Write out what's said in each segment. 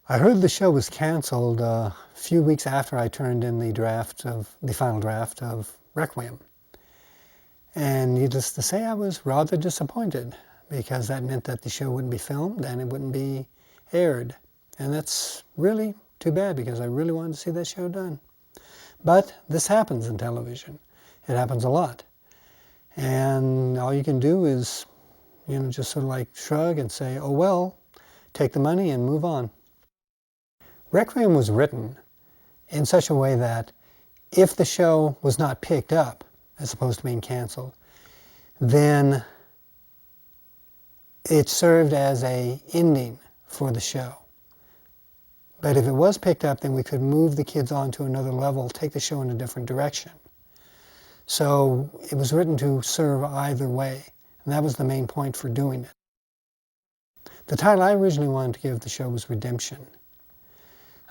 I heard the show was canceled a few weeks after I turned in the final draft of Requiem. And needless to say, I was rather disappointed because that meant that the show wouldn't be filmed and it wouldn't be aired. And that's really too bad because I really wanted to see that show done. But this happens in television. It happens a lot. And all you can do is, just sort of like shrug and say, oh well, take the money and move on. Requiem was written in such a way that if the show was not picked up, as opposed to being canceled, then it served as an ending for the show. But if it was picked up, then we could move the kids on to another level, take the show in a different direction. So it was written to serve either way, and that was the main point for doing it. The title I originally wanted to give the show was Redemption.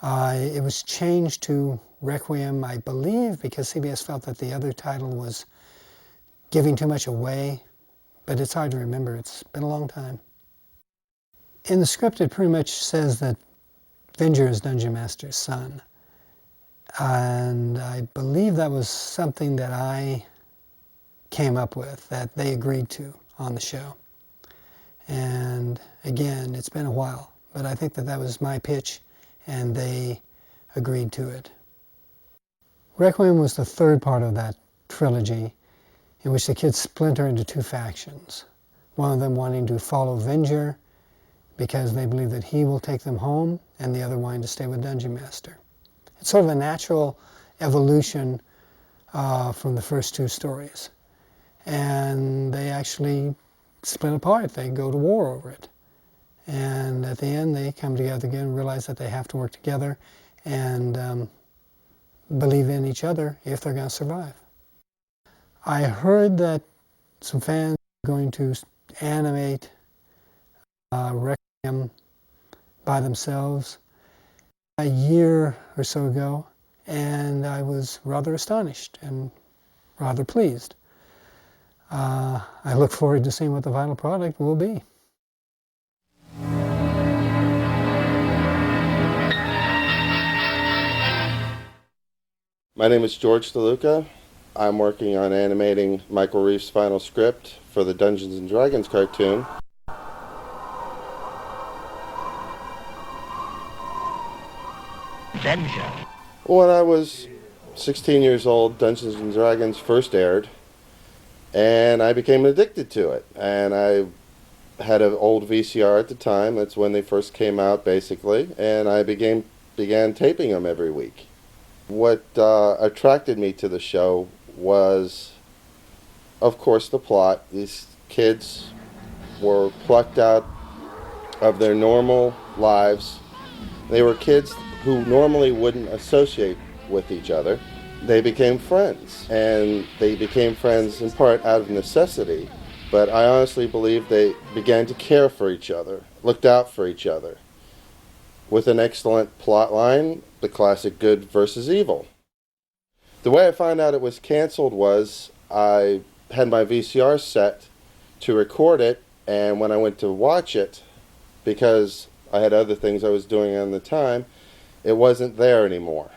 It was changed to Requiem, I believe, because CBS felt that the other title was giving too much away, but it's hard to remember. It's been a long time. In the script, it pretty much says that Venger is Dungeon Master's son. And I believe that was something that I came up with, that they agreed to on the show. And again, it's been a while, but I think that that was my pitch, and they agreed to it. Requiem was the third part of that trilogy, in which the kids splinter into two factions. One of them wanting to follow Venger because they believe that he will take them home, and the other wanting to stay with Dungeon Master. It's sort of a natural evolution from the first two stories. And they actually split apart. They go to war over it. And at the end, they come together again and realize that they have to work together and believe in each other if they're going to survive. I heard that some fans are going to animate Requiem by themselves a year or so ago, and I was rather astonished and rather pleased. I look forward to seeing what the final product will be. My name is George DeLuca. I'm working on animating Michael Reaves' final script for the Dungeons & Dragons cartoon. Venger. When I was 16 years old, Dungeons & Dragons first aired, and I became addicted to it. And I had an old VCR at the time. That's when they first came out, basically, and I began taping them every week. What attracted me to the show was, of course, the plot. These kids were plucked out of their normal lives. They were kids who normally wouldn't associate with each other. They became friends, and they became friends in part out of necessity, but I honestly believe they began to care for each other, looked out for each other, with an excellent plot line, the classic good versus evil. The way I found out it was canceled was I had my VCR set to record it, and when I went to watch it, because I had other things I was doing on the time, it wasn't there anymore.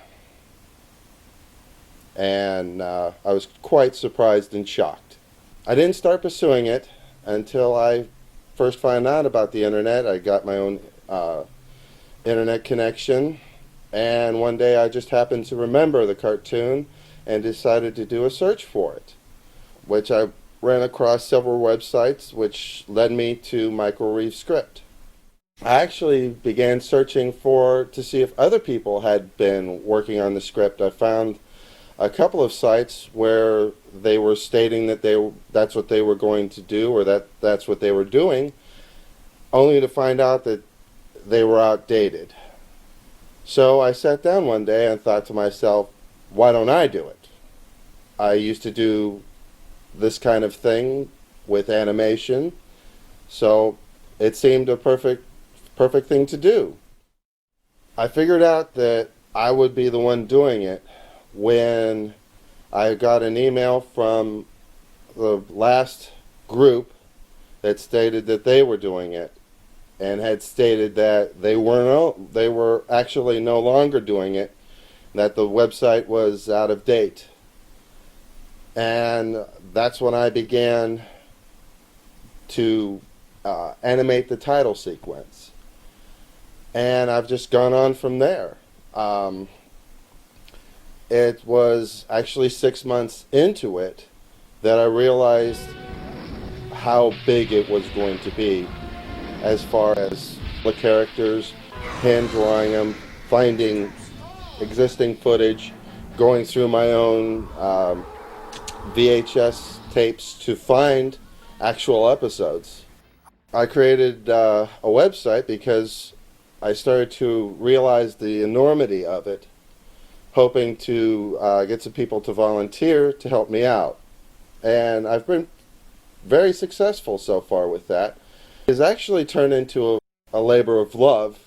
And I was quite surprised and shocked. I didn't start pursuing it until I first found out about the internet. I got my own internet connection, and one day I just happened to remember the cartoon and decided to do a search for it, which I ran across several websites, which led me to Michael Reaves' script. I actually began searching to see if other people had been working on the script. I found a couple of sites where they were stating that that's what they were going to do, or that's what they were doing, only to find out that they were outdated. So I sat down one day and thought to myself, why don't I do it? I used to do this kind of thing with animation, so it seemed a perfect thing to do. I figured out that I would be the one doing it when I got an email from the last group that stated that they were doing it. and had stated that they were actually no longer doing it, that the website was out of date. And that's when I began to animate the title sequence. And I've just gone on from there. It was actually 6 months into it that I realized how big it was going to be, as far as the characters, hand drawing them, finding existing footage, going through my own VHS tapes to find actual episodes. I created a website because I started to realize the enormity of it, hoping to get some people to volunteer to help me out. And I've been very successful so far with that. It's actually turned into a labor of love,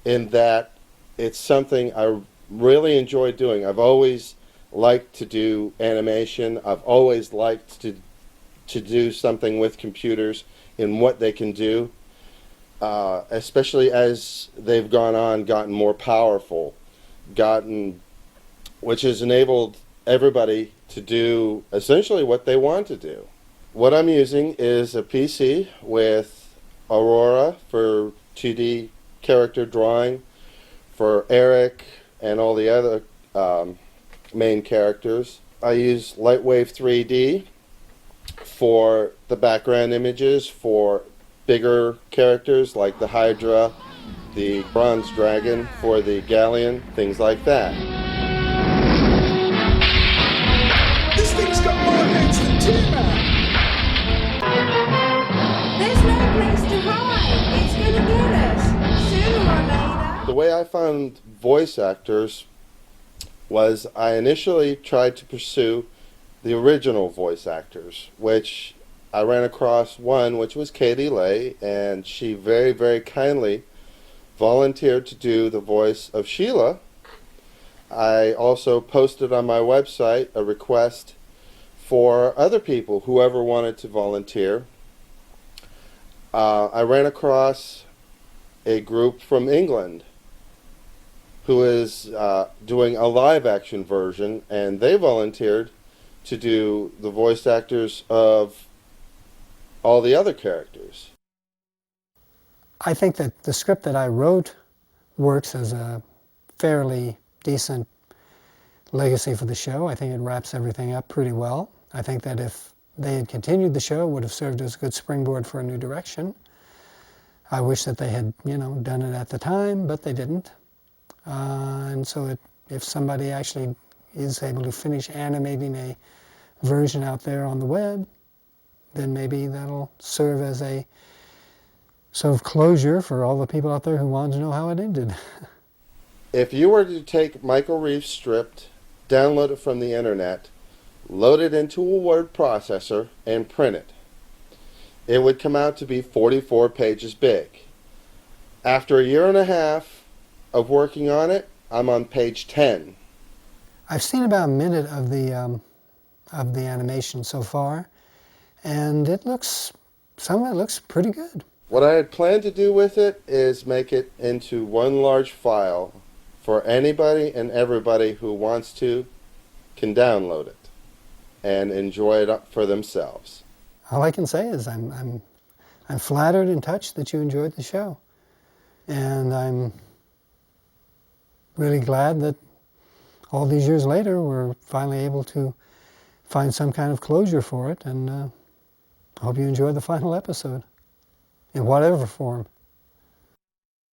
in that it's something I really enjoy doing. I've always liked to do animation. I've always liked to do something with computers and what they can do, especially as they've gotten more powerful, which has enabled everybody to do essentially what they want to do. What I'm using is a PC with Aurora for 2D character drawing, for Eric and all the other main characters. I use Lightwave 3D for the background images for bigger characters like the Hydra, the Bronze Dragon for the Galleon, things like that. This thing's got more legs than T-Man! There's no place to hide. It's gonna get us, sooner or later. The way I found voice actors was I initially tried to pursue the original voice actors, which I ran across one, which was Katie Leigh, and she very, very kindly volunteered to do the voice of Sheila. I also posted on my website a request for other people, whoever wanted to volunteer. I ran across a group from England who is doing a live action version, and they volunteered to do the voice actors of all the other characters. I think that the script that I wrote works as a fairly decent legacy for the show. I think it wraps everything up pretty well. I think that if they had continued the show, it would have served as a good springboard for a new direction. I wish that they had, done it at the time, but they didn't. And so if somebody actually is able to finish animating a version out there on the web, then maybe that'll serve as a sort of closure for all the people out there who wanted to know how it ended. If you were to take Michael Reaves' script, download it from the internet, load it into a word processor, and print it, it would come out to be 44 pages big. After a year and a half of working on it, I'm on page 10. I've seen about a minute of the animation so far, and some of it looks pretty good. What I had planned to do with it is make it into one large file for anybody and everybody who wants to can download it and enjoy it for themselves. All I can say is I'm flattered and touched that you enjoyed the show, and I'm really glad that all these years later we're finally able to find some kind of closure for it, and I hope you enjoy the final episode in whatever form.